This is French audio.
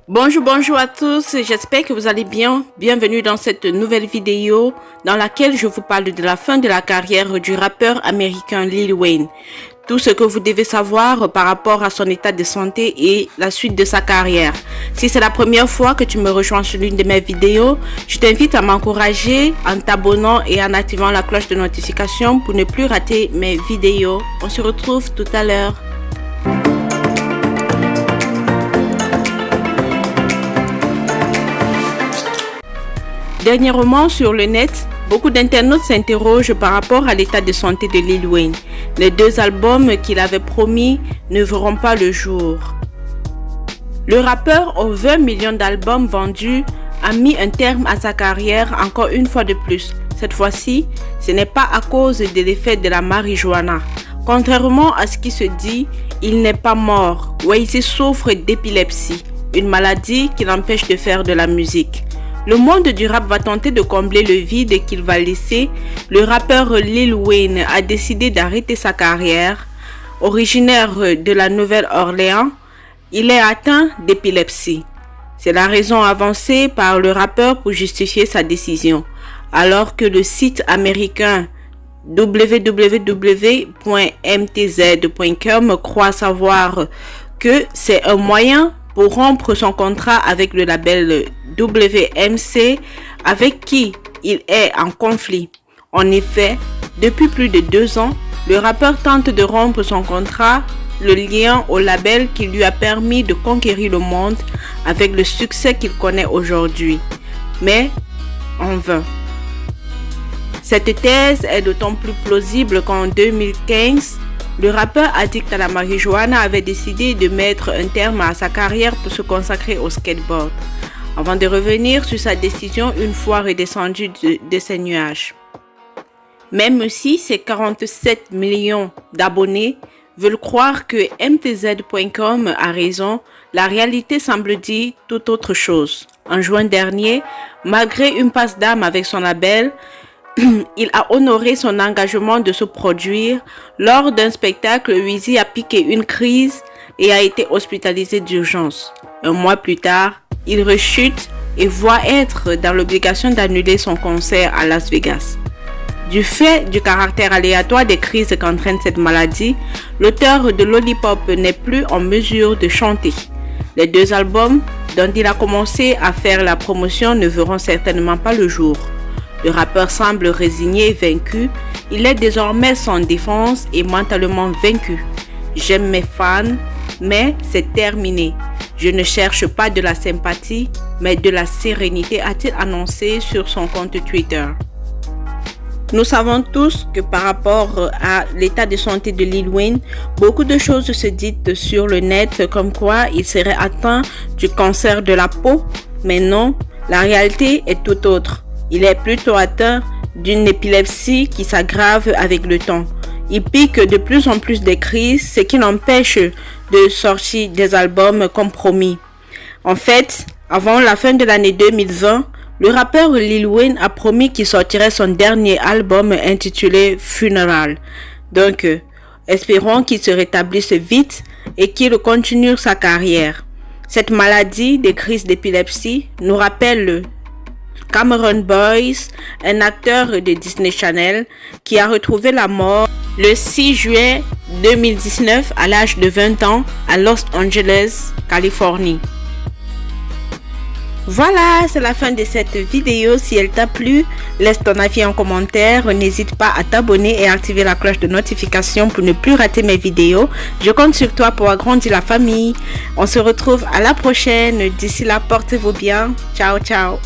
Bonjour à tous, j'espère que vous allez bien. Bienvenue dans cette nouvelle vidéo dans laquelle je vous parle de la fin de la carrière du rappeur américain Lil Wayne. Tout ce que vous devez savoir par rapport à son état de santé et la suite de sa carrière. Si c'est la première fois que tu me rejoins sur l'une de mes vidéos, je t'invite à m'encourager en t'abonnant et en activant la cloche de notification pour ne plus rater mes vidéos. On se retrouve tout à l'heure. Dernièrement sur le net, beaucoup d'internautes s'interrogent par rapport à l'état de santé de Lil Wayne. Les 2 albums qu'il avait promis ne verront pas le jour. Le rappeur aux 20 millions d'albums vendus a mis un terme à sa carrière encore une fois de plus. Cette fois-ci, ce n'est pas à cause de l'effet de la marijuana. Contrairement à ce qui se dit, il n'est pas mort. Wayne souffre d'épilepsie, une maladie qui l'empêche de faire de la musique. Le monde du rap va tenter de combler le vide qu'il va laisser. Le rappeur Lil Wayne a décidé d'arrêter sa carrière. Originaire de la Nouvelle-Orléans, il est atteint d'épilepsie. C'est la raison avancée par le rappeur pour justifier sa décision. Alors que le site américain www.mtz.com croit savoir que c'est un moyen pour rompre son contrat avec le label WMC avec qui il est en conflit. En effet, depuis plus de 2 ans, le rappeur tente de rompre son contrat, le lien au label qui lui a permis de conquérir le monde avec le succès qu'il connaît aujourd'hui. Mais en vain. Cette thèse est d'autant plus plausible qu'en 2015, le rappeur addict à la marijuana avait décidé de mettre un terme à sa carrière pour se consacrer au skateboard, avant de revenir sur sa décision une fois redescendu de ses nuages. Même si ses 47 millions d'abonnés veulent croire que mtz.com a raison, la réalité semble dire tout autre chose. En juin dernier, malgré une passe d'âme avec son label, il a honoré son engagement de se produire. Lors d'un spectacle, Wheezy a piqué une crise et a été hospitalisé d'urgence. Un mois plus tard, il rechute et voit être dans l'obligation d'annuler son concert à Las Vegas. Du fait du caractère aléatoire des crises qu'entraîne cette maladie, l'auteur de Lollipop n'est plus en mesure de chanter. Les 2 albums dont il a commencé à faire la promotion ne verront certainement pas le jour. Le rappeur semble résigné et vaincu. Il est désormais sans défense et mentalement vaincu. J'aime mes fans, mais c'est terminé. Je ne cherche pas de la sympathie, mais de la sérénité, a-t-il annoncé sur son compte Twitter. Nous savons tous que par rapport à l'état de santé de Lil Wayne, beaucoup de choses se disent sur le net comme quoi il serait atteint du cancer de la peau. Mais non, la réalité est tout autre. Il est plutôt atteint d'une épilepsie qui s'aggrave avec le temps. Il pique de plus en plus des crises, ce qui l'empêche de sortir des albums comme promis. En fait, avant la fin de l'année 2020, le rappeur Lil Wayne a promis qu'il sortirait son dernier album intitulé Funeral. Donc, espérons qu'il se rétablisse vite et qu'il continue sa carrière. Cette maladie des crises d'épilepsie nous rappelle Cameron Boyce, un acteur de Disney Channel qui a retrouvé la mort le 6 juin 2019 à l'âge de 20 ans à Los Angeles, Californie. Voilà, c'est la fin de cette vidéo. Si elle t'a plu, laisse ton avis en commentaire. N'hésite pas à t'abonner et activer la cloche de notification pour ne plus rater mes vidéos. Je compte sur toi pour agrandir la famille. On se retrouve à la prochaine. D'ici là, portez-vous bien. Ciao, ciao.